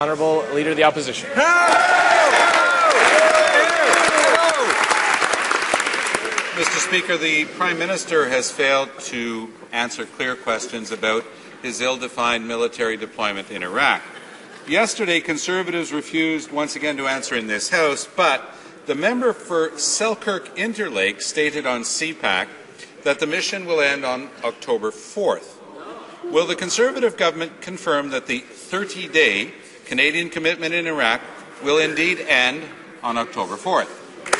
Honourable Leader of the Opposition. Mr. Speaker, the Prime Minister has failed to answer clear questions about his ill-defined military deployment in Iraq. Yesterday, Conservatives refused once again to answer in this House, but the member for Selkirk-Interlake stated on CPAC that the mission will end on October 4th. Will the Conservative government confirm that the 30-day Canadian commitment in Iraq will indeed end on October 4th? The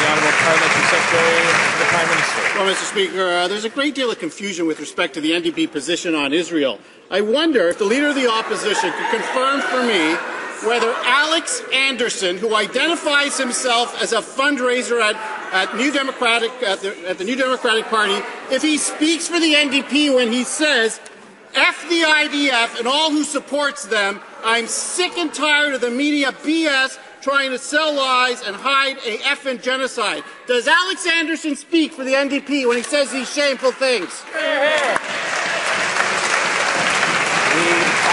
Honourable Parliamentary Secretary to the Prime Minister. Well, Mr. Speaker, there's a great deal of confusion with respect to the NDP position on Israel. I wonder if the Leader of the Opposition could confirm for me whether Alex Anderson, who identifies himself as a fundraiser at the New Democratic Party, if he speaks for the NDP when he says, F the IDF and all who supports them, I'm sick and tired of the media BS trying to sell lies and hide a effing genocide. Does Alex Anderson speak for the NDP when he says these shameful things? The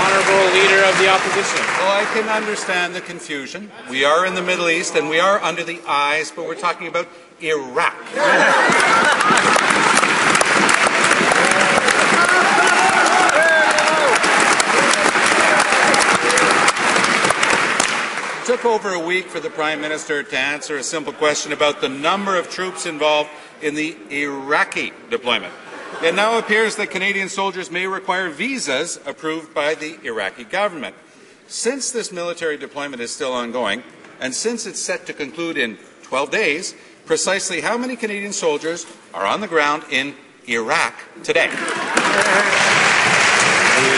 Honourable Leader of the Opposition. Well, I can understand the confusion. We are in the Middle East and we are under the eyes, but we're talking about Iraq. It took over a week for the Prime Minister to answer a simple question about the number of troops involved in the Iraqi deployment. It now appears that Canadian soldiers may require visas approved by the Iraqi government. Since this military deployment is still ongoing, and since it's set to conclude in 12 days, precisely how many Canadian soldiers are on the ground in Iraq today? The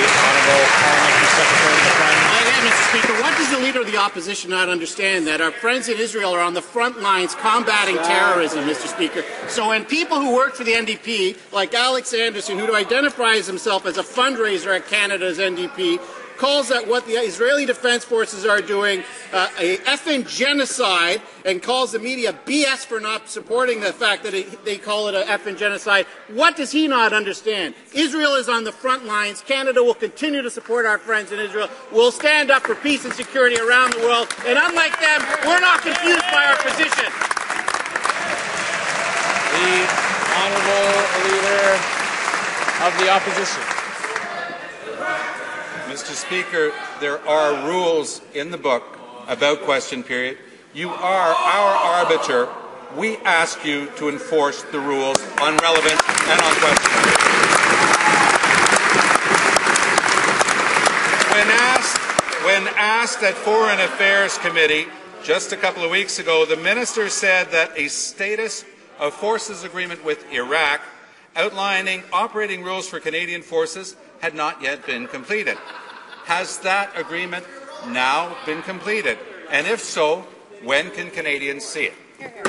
Honourable Parliamentary Secretary to the Prime Minister. Mr. Speaker, what does the Leader of the Opposition not understand? That our friends in Israel are on the front lines combating terrorism, Mr. Speaker. So when people who work for the NDP, like Alex Anderson, who identifies himself as a fundraiser at Canada's NDP, calls that what the Israeli Defense Forces are doing a effing genocide, and calls the media BS for not supporting the fact that they call it a effing genocide, what does he not understand? Israel is on the front lines. Canada will continue to support our friends in Israel. We'll stand up for peace and security around the world. And unlike them, we're not confused by our position. The Honourable Leader of the Opposition. Mr. Speaker, there are rules in the book about question period. You are our arbiter. We ask you to enforce the rules on relevance and on question period. When asked at Foreign Affairs Committee just a couple of weeks ago, the Minister said that a status of forces agreement with Iraq outlining operating rules for Canadian forces had not yet been completed. Has that agreement now been completed? And if so, when can Canadians see it? The Honourable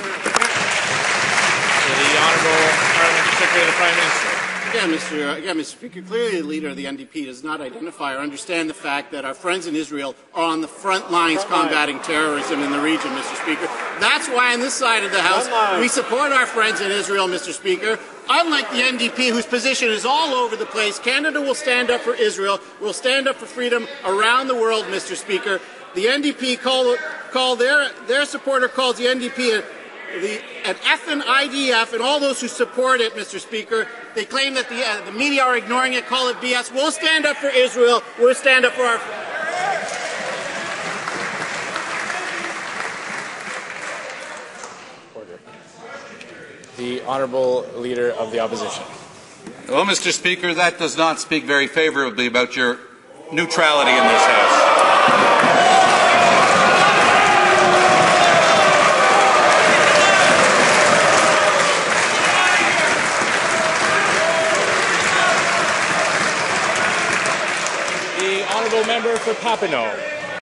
Parliamentary Secretary to the Prime Minister. Mr. Speaker, clearly the Leader of the NDP does not identify or understand the fact that our friends in Israel are on the front lines combating terrorism in the region, Mr. Speaker. That's why on this side of the House we support our friends in Israel, Mr. Speaker. Unlike the NDP, whose position is all over the place, Canada will stand up for Israel, will stand up for freedom around the world, Mr. Speaker. The NDP their supporter calls the NDP an effing IDF, and all those who support it, Mr. Speaker, they claim that the media are ignoring it, call it BS. We'll stand up for Israel. We'll stand up for our... The Honourable Leader of the Opposition. Well, Mr. Speaker, that does not speak very favourably about your neutrality in this House. The Honourable Member for Papineau.